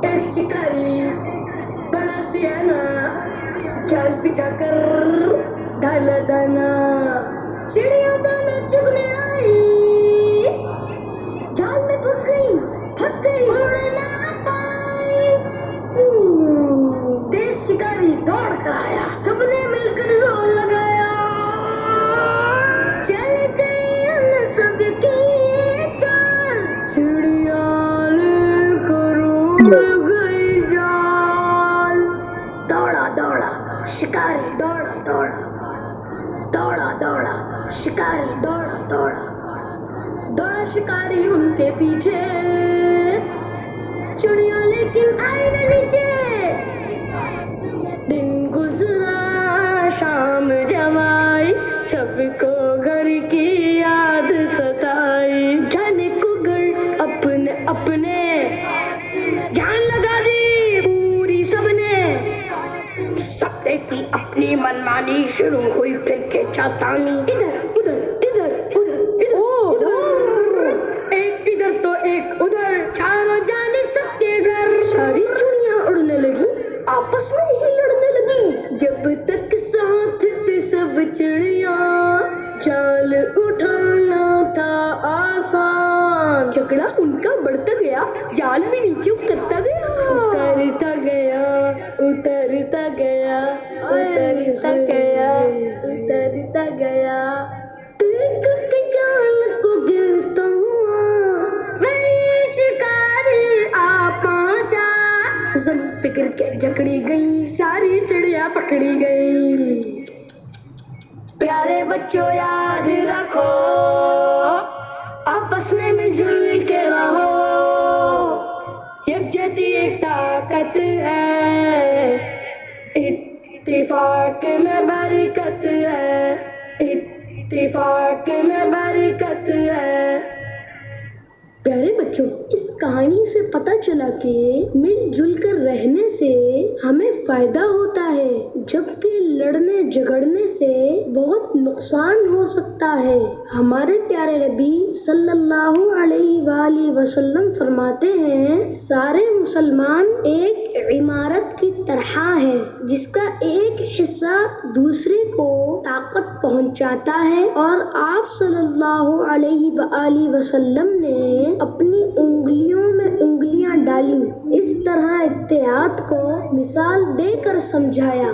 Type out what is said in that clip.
एक शिकारी बड़ा सियाना जाल बिछा कर डाला दाना, चिड़िया दाना चुगने आई, जाल में फंस गई उड़ ना पाई। देश शिकारी दौड़ कर आया, सबने मिलकर जोर लगाया, चल गई उन सबकी चाल, चिड़िया लेकर उड़ गई जाल। दौड़ा दौड़ा शिकारी दौड़ा दौड़ा, दौड़ा दौड़ा शिकारी दौड़ा दौड़ा, दौड़ा शिकारी उनके पीछे, चिड़िया लेकिन आई न नीचे। दिन गुजरा शाम जमाई, सबको घर की याद सताई, जाने को घर अपने अपने जान लगा दी पूरी सबने, सबने की अपनी मनमानी शुरू हुई फिर खींचातानी, इधर उधर इधर उधर इधर, एक इधर तो एक उधर, चारों जाने सबके घर। सारी चुड़ियां उड़ने लगी, आपस में ही लड़ने लगी, जब तक साथ थे सब चिड़िया, जाल उठाना था आसान। झगड़ा उनका बढ़ता गया, जाल भी नीचे उतरता गया, उतरता गया उतरता गया उतरता गया उतरता गया, देख के जाल को गिरता हुआ वही शिकारी आ पहुंचा। जमीन पे गिर के जकड़ी गई, सारी चिड़िया पकड़ी गई। प्यारे बच्चों याद रखो, आपस में मिलजुल के रहो, यकजहती एक ताकत है, इत्तेफाक में बरकत है, इत्तेफाक में बरकत है। प्यारे बच्चों, इस कहानी से पता चला कि मिलजुल कर रहने से हमें फायदा होता है, जबकि लड़ने झगड़ने से बहुत नुकसान हो सकता है। हमारे प्यारे नबी सल्लल्लाहु अलैहि वसल्लम फरमाते हैं, सारे मुसलमान एक इमारत की तरह है, जिसका एक हिस्सा दूसरे को ताकत पहुंचाता है, और आप सल्लल्लाहु अलैहि वसल्लम ने अपनी उंगलियों में उंगलियां डाली, इस तरह इत्तेहाद को मिसाल देकर समझाया।